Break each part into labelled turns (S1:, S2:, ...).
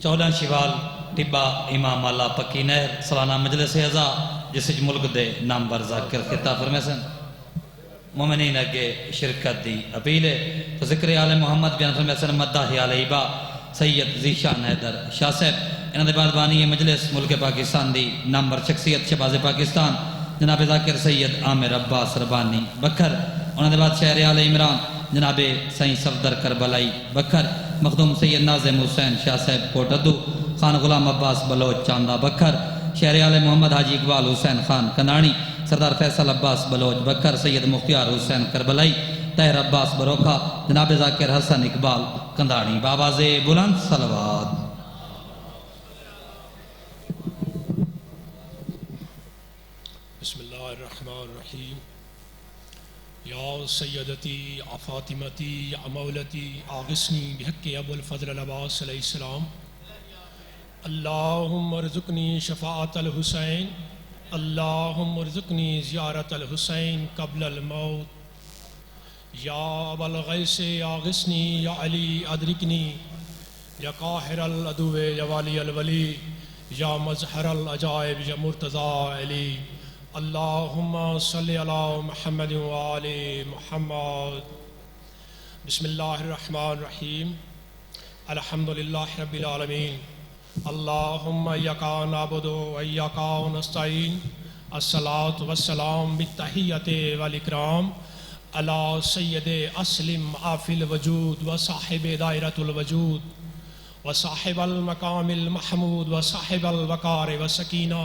S1: 14 شوال ٹبا امام آلہ پکی نہر سالانہ مجلس اعضا جس ملک دے نامور ذاکر خطاب فرمائے سن مومنین اگے شرکت دی اپیل ہے تو ذکر آل محمد بیان فرمائے سن مداح آل ایبا سید ذیشان حیدر شاہ صاحب انہاں دے بعد بانی مجلس ملک پاکستان دی نامور شخصیت شہباز پاکستان جناب ذاکر سید عامر عباس ربانی بکھر انہاں دے بعد شہر آل عمران جناب سائیں صفدر کربلائی بکھر مخدوم سید ناظم حسین شاہ صاحب کوٹدو خان غلام عباس بلوچ چاندہ بکھر شہر آل محمد حاجی اقبال حسین خان کناڑی سردار فیصل عباس بلوچ بکھر سید مختار حسین کربلائی طاہر عباس بروکھا جناب ذاکر حسن اقبال کنداڑی بآواز بلند صلوات
S2: بسم اللہ الرحمن الرحیم یا سیدتی فاطمتی یا مولتی آغسنی بحق ابو الفضل العباس علیہ السلام اللہم ارزقنی شفاعت الحسین اللہم ارزقنی زیارت الحسین قبل الموت یا ابا الغیث آغسنی یا علی ادرکنی یا قاہر العدو یا والی الولی یا مظہر العجائب یا مرتضی علی اللہم صلی علی محمد وآل محمد بسم اللہ الرحمن الرحیم الحمدللہ رب العالمین اللہم ایاکا نعبد و ایاکا نستعین الصلاة والسلام بالتحیت والاکرام علی سید اسلم آفی الوجود و صاحب دائرۃ الوجود و صاحب المقام المحمود و صاحب الوقار و سکینہ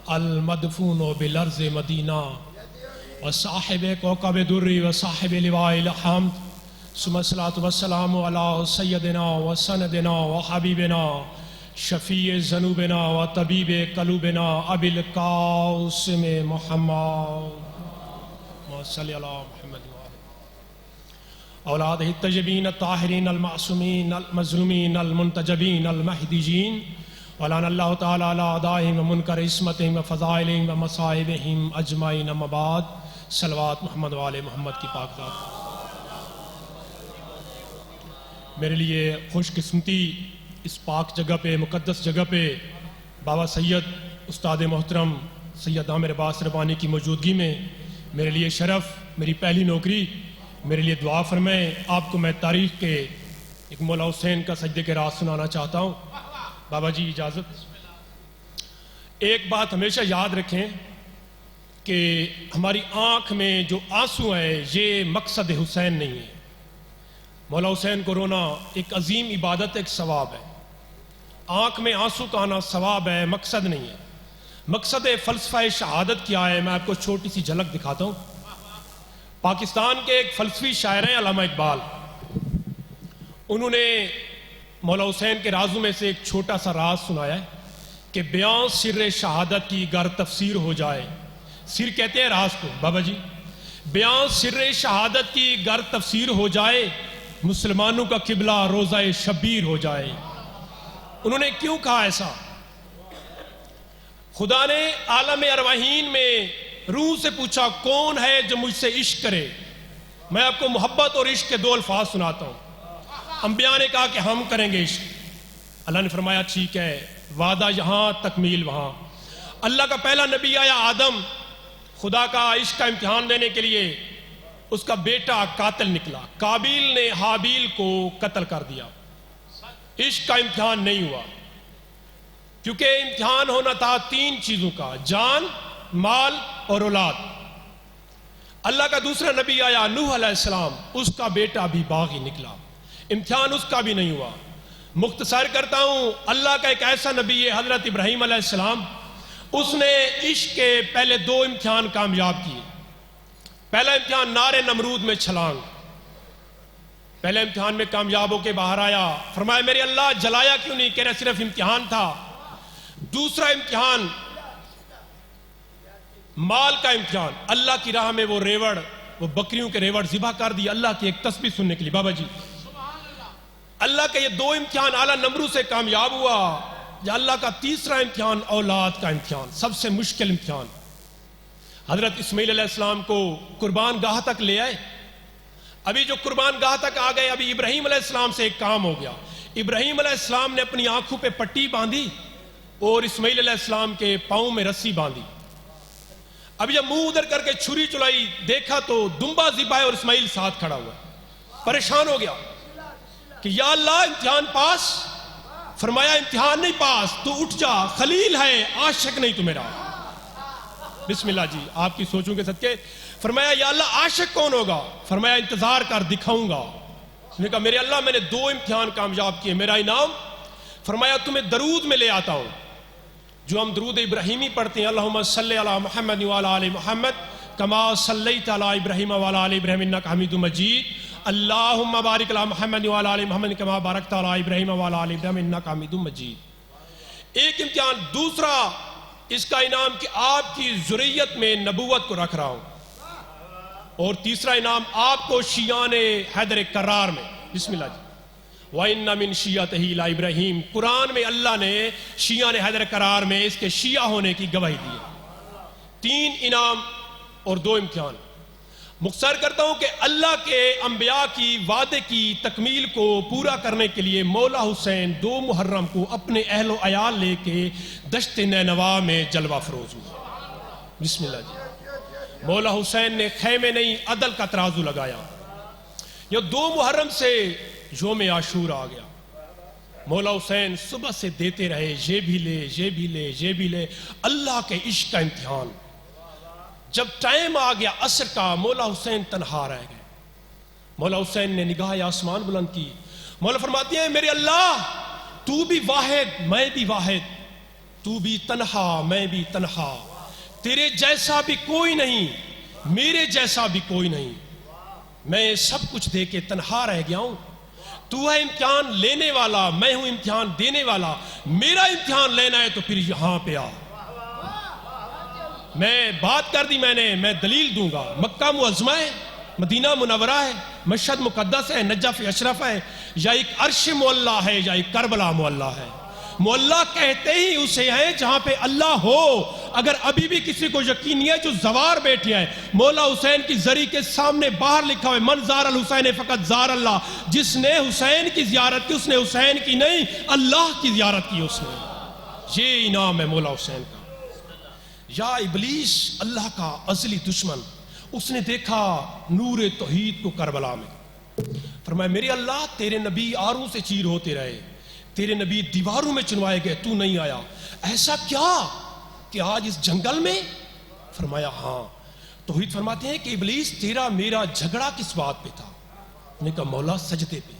S2: المدفون بالارض مدینہ و صاحب کوكب دری و صاحب لواء الحمد ثم الصلاة والسلام علی سیدنا و سندنا و حبیبنا شفیع ذنوبنا و طبیب قلوبنا ابی القاسم محمد صلی علی محمد اولادہ الطیبین الطاہرین المعصومین المظلومین المنتجبین المہدیین ولعن اللہ تعالی علی اعدائہم ومنکر عصمتہم وفضائلہم ومصائبہم اجمعین اما بعد صلوات محمد وآل محمد کی پاک ذات میرے لیے خوش قسمتی اس پاک جگہ پہ مقدس جگہ پہ بابا سید استاد محترم سید عامر عباس ربانی کی موجودگی میں میرے لیے شرف میری پہلی نوکری میرے لیے دعا فرمائیں آپ کو میں تاریخ کے ایک مولا حسین کا سجدے کے راز سنانا چاہتا ہوں بابا جی اجازت ایک بات ہمیشہ یاد رکھیں کہ ہماری آنکھ میں جو آنسو ہے یہ مقصد حسین نہیں ہے مولا حسین کو رونا ایک عظیم عبادت ایک ثواب ہے آنکھ میں آنسو کا آنا ثواب ہے مقصد نہیں ہے مقصد فلسفہ شہادت کیا ہے میں آپ کو چھوٹی سی جھلک دکھاتا ہوں پاکستان کے ایک فلسفی شاعر ہیں علامہ اقبال انہوں نے مولا حسین کے رازوں میں سے ایک چھوٹا سا راز سنایا ہے کہ بیان سر شہادت کی گر تفسیر ہو جائے سر کہتے ہیں راز کو بابا جی بیان سر شہادت کی گر تفسیر ہو جائے مسلمانوں کا قبلہ روزہ شبیر ہو جائے انہوں نے کیوں کہا ایسا خدا نے عالم ارواحین میں روح سے پوچھا کون ہے جو مجھ سے عشق کرے میں آپ کو محبت اور عشق کے دو الفاظ سناتا ہوں انبیاء نے کہا کہ ہم کریں گے عشق اللہ نے فرمایا ٹھیک ہے وعدہ یہاں تکمیل وہاں اللہ کا پہلا نبی آیا آدم خدا کا عشق کا امتحان لینے کے لیے اس کا بیٹا قاتل نکلا قابیل نے حابیل کو قتل کر دیا عشق کا امتحان نہیں ہوا کیونکہ امتحان ہونا تھا تین چیزوں کا جان مال اور اولاد اللہ کا دوسرا نبی آیا نوح علیہ السلام اس کا بیٹا بھی باغی نکلا امتحان اس کا بھی نہیں ہوا مختصر کرتا ہوں اللہ کا ایک ایسا نبی ہے حضرت ابراہیم علیہ السلام اس نے عشق کے پہلے دو امتحان کامیاب کیے پہلا امتحان نار نمرود میں چھلانگ پہلے امتحان میں کامیاب ہو کے باہر آیا فرمایا میرے اللہ جلایا کیوں نہیں کہہ رہا صرف امتحان تھا دوسرا امتحان مال کا امتحان اللہ کی راہ میں وہ ریوڑ وہ بکریوں کے ریوڑ ذبح کر دی اللہ کی ایک تسبیح سننے کے لیے بابا جی اللہ کا یہ دو امتحان اعلیٰ نمرود سے کامیاب ہوا یا اللہ کا تیسرا امتحان اولاد کا امتحان سب سے مشکل امتحان حضرت اسماعیل علیہ السلام کو قربان گاہ تک لے آئے ابھی جو قربان گاہ تک آ گئے ابھی ابراہیم علیہ السلام سے ایک کام ہو گیا ابراہیم علیہ السلام نے اپنی آنکھوں پہ پٹی باندھی اور اسماعیل علیہ السلام کے پاؤں میں رسی باندھی. اب جب منہ ادھر کر کے چھری چلائی دیکھا تو دمبا ذبح ہے اور اسماعیل ساتھ کھڑا ہوا. پریشان ہو گیا کہ یا اللہ امتحان پاس. فرمایا امتحان نہیں پاس، تو اٹھ جا، خلیل ہے عاشق نہیں تو میرا. بسم اللہ جی آپ کی سوچوں کے صدقے. فرمایا یا اللہ عاشق کون ہوگا؟ فرمایا انتظار کر دکھاؤں گا. اس نے کہا میرے اللہ میں نے 2 امتحان کامیاب کیے، میرا انعام. فرمایا تمہیں درود میں لے آتا ہوں جو ہم درود ابراہیمی پڑھتے ہیں، اللہم صلی علی محمد وعلی آل محمد کما صلیت علی ابراہیم وعلی آل ابراہیم انک حمید مجید، اللہم بارک علی محمد وعلی آل محمد کما بارکت علی ابراہیم وعلی آل ابراہیم انک حمید مجید. ایک امتحان. دوسرا اس کا انعام کہ آپ کی ذریت میں نبوت کو رکھ رہا ہوں. اور تیسرا انعام آپ کو شیعان حیدر کرار میں. بسم اللہ جی. وَإِنَّ مِن شِيَّتِهِ لَإِبْرَاهِيمَ. قرآن میں اللہ نے شیعان حیدر کرار میں اس کے شیعہ ہونے کی گواہی دی. 3 انعام اور 2 امتحان. مختصر کرتا ہوں کہ اللہ کے انبیاء کی وعدے کی تکمیل کو پورا کرنے کے لیے مولا حسین 2 محرم کو اپنے اہل و عیال لے کے دشت نینوا میں جلوہ فروز ہوئے. بسم اللہ جی. مولا حسین نے خیمے نہیں عدل کا ترازو لگایا. یہ 2 محرم سے یوم عاشور آ گیا. مولا حسین صبح سے دیتے رہے، یہ بھی لے یہ بھی لے یہ بھی لے. اللہ کے عشق کا امتحان. جب ٹائم آ گیا عصر کا، مولا حسین تنہا رہ گئے. مولا حسین نے نگاہ آسمان بلند کی. مولا فرماتے ہیں میرے اللہ تو بھی واحد میں بھی واحد، تو بھی تنہا میں بھی تنہا، تیرے جیسا بھی کوئی نہیں میرے جیسا بھی کوئی نہیں، میں سب کچھ دے کے تنہا رہ گیا ہوں. تو ہے امتحان لینے والا، میں ہوں امتحان دینے والا. میرا امتحان لینا ہے تو پھر یہاں پہ آ. میں بات کر دی میں دلیل دوں گا. مکہ معظمہ ہے، مدینہ منورہ ہے، مشہد مقدس ہے، نجف اشرف ہے، یا ایک عرش معلیٰ ہے یا ایک کربلا معلیٰ ہے. معلیٰ کہتے ہی اسے ہیں جہاں پہ اللہ ہو. اگر ابھی بھی کسی کو یقین نہیں ہے جو زوار بیٹھے ہیں، مولا حسین کی زری کے سامنے باہر لکھا ہوئے من زار الحسین فقط زار اللہ. جس نے حسین کی زیارت کی اس نے حسین کی نہیں اللہ کی زیارت کی اس نے. یہ انعام ہے مولا حسین کا. یا ابلیس اللہ کا ازلی دشمن، اس نے دیکھا نور توحید کو کربلا میں. فرمایا میرے اللہ تیرے نبی آروں سے چیر ہوتے رہے، تیرے نبی دیواروں میں چنوائے گئے، تو نہیں آیا. ایسا کیا کہ آج اس جنگل میں؟ فرمایا ہاں. توحید فرماتے ہیں کہ ابلیس تیرا میرا جھگڑا کس بات پہ تھا؟ نے کہا مولا سجدے پہ.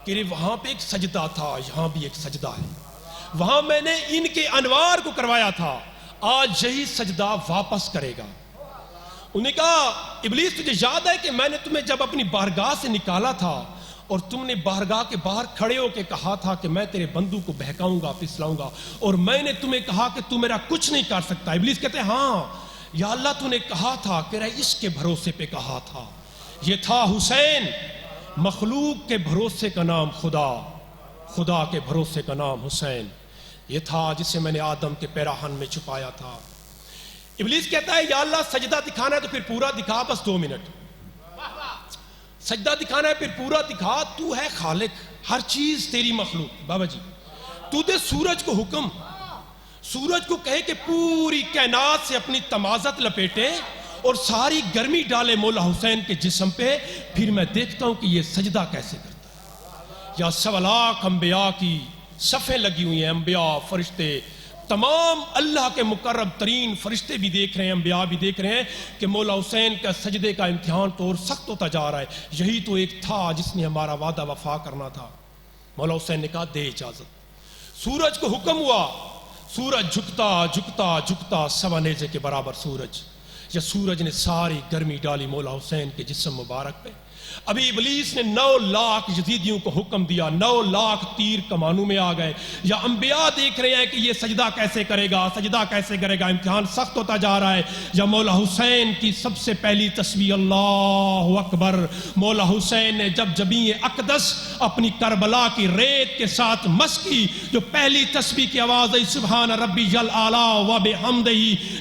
S2: کہ وہاں پہ ایک سجدہ تھا، یہاں بھی ایک سجدہ ہے. وہاں میں نے ان کے انوار کو کروایا تھا، آج یہی سجدہ واپس کرے گا. انہوں نے کہا ابلیس تجھے یاد ہے کہ میں نے تمہیں جب اپنی بارگاہ سے نکالا تھا اور تم نے بارگاہ کے باہر کھڑے ہو کے کہا تھا کہ میں تیرے بندوں کو بہکاؤں گا پھسلاؤں گا، اور میں نے تمہیں کہا کہ تو میرا کچھ نہیں کر سکتا. ابلیس کہتے ہیں ہاں یا اللہ تو نے کہا تھا کہ اس کے بھروسے پہ کہا تھا. یہ تھا حسین. مخلوق کے بھروسے کا نام خدا، خدا کے بھروسے کا نام حسین. یہ تھا جسے میں نے آدم کے پیراہن میں چھپایا تھا. ابلیس کہتا ہے یا اللہ سجدہ دکھانا ہے تو پھر پورا دکھا، بس 2 منٹ. سجدہ دکھانا ہے پھر پورا دکھا. تو ہے خالق، ہر چیز تیری مخلوق. بابا جی تو دے سورج کو حکم، سورج کو کہے کہ پوری کائنات سے اپنی تمازت لپیٹے اور ساری گرمی ڈالے مولا حسین کے جسم پہ، پھر میں دیکھتا ہوں کہ یہ سجدہ کیسے کرتا ہے. یا 1.25 لاکھ انبیاء کی صفیں لگی ہوئی ہیں، انبیاء فرشتے تمام اللہ کے مقرب ترین فرشتے بھی دیکھ رہے ہیں، انبیاء بھی دیکھ رہے ہیں کہ مولا حسین کا سجدے کا امتحان تو اور سخت ہوتا جا رہا ہے. یہی تو ایک تھا جس نے ہمارا وعدہ وفا کرنا تھا. مولا حسین نے کہا دے اجازت. سورج کو حکم ہوا، سورج جھکتا جھکتا جھکتا 1.25 نیزے کے برابر سورج. یا سورج نے ساری گرمی ڈالی مولا حسین کے جسم مبارک پہ. ابھی ابلیس نے 9 لاکھ یزیدیوں کو حکم دیا، 9 لاکھ تیر کمانوں میں آ گئے. یا انبیاء دیکھ رہے ہیں کہ یہ سجدہ کیسے کرے گا، سجدہ کیسے کرے گا، امتحان سخت ہوتا جا رہا ہے. یا مولا حسین کی سب سے پہلی تسبیح اللہ اکبر. مولا حسین نے جب جبین اقدس اپنی کربلا کی ریت کے ساتھ مس کی، جو پہلی تسبیح کی آواز ہے سبحان ربی الاعلی و بحمدہ،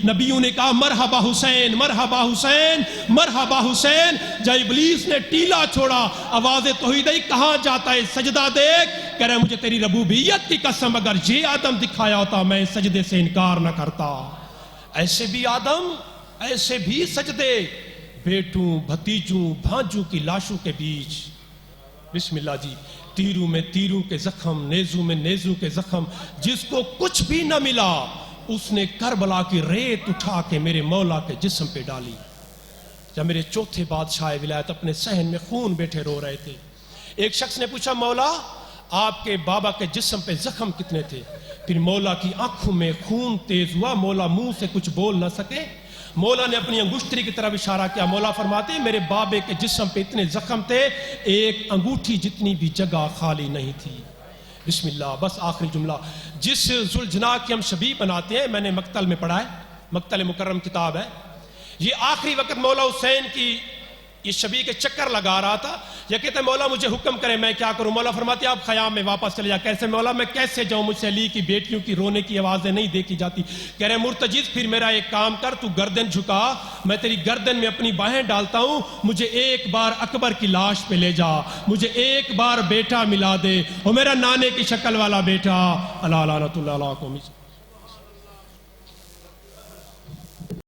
S2: نبیوں نے کہا مرحبا حسین مرحبا حسین مرحبا حسین. جب ابلیس نے ٹیلا چھوڑا، آواز توحید آئی، کہاں جاتا ہے سجدہ دیکھ، کہہ رہے مجھے تیری ربوبیت کی قسم اگر یہ آدم دکھایا ہوتا میں سجدے سے انکار نہ کرتا۔ ایسے بھی آدم، ایسے بھی سجدے، بیٹوں بھتیجوں بھانجوں کی لاشوں کے بیچ۔ بسم اللہ جی، تیروں میں تیروں کے زخم، نیزوں میں نیزوں کے زخم، جس کو کچھ بھی نہ ملا اس نے کربلا کی ریت اٹھا کے میرے مولا کے جسم پہ ڈالی۔ جب میرے چوتھے بادشاہ ولایت اپنے صحن میں خون بیٹھے رو رہے تھے، ایک شخص نے پوچھا مولا آپ کے بابا کے جسم پہ زخم کتنے تھے؟ پھر مولا کی آنکھوں میں خون تیز ہوا، مولا منہ سے کچھ بول نہ سکے۔ مولا نے اپنی انگشتری کی طرف اشارہ کیا، مولا فرماتے میرے بابے کے جسم پہ اتنے زخم تھے ایک انگوٹھی جتنی بھی جگہ خالی نہیں تھی۔ بسم اللہ، بس آخری جملہ، جس ذوالجناح کی ہم شبیہ بناتے ہیں، میں نے مقتل میں پڑھا ہے، مقتل مکرم کتاب ہے، یہ آخری وقت مولا حسین کی یہ شبیہ کے چکر لگا رہا تھا، یہ کہتے ہیں مولا مجھے حکم کرے میں کیا کروں؟ مولا فرماتے آپ خیام میں واپس چلے جا۔ کیسے مولا؟ میں کیسے جاؤں، مجھ سے علی کی بیٹیوں کی رونے کی آوازیں نہیں دیکھی جاتی۔ کہہ رہے مرتجز پھر میرا ایک کام کر، تو گردن جھکا، میں تیری گردن میں اپنی باہیں ڈالتا ہوں، مجھے ایک بار اکبر کی لاش پہ لے جا، مجھے ایک بار بیٹا ملا دے، وہ میرا نانے کی شکل والا بیٹا۔ اللہ لعنت اللہ علیہ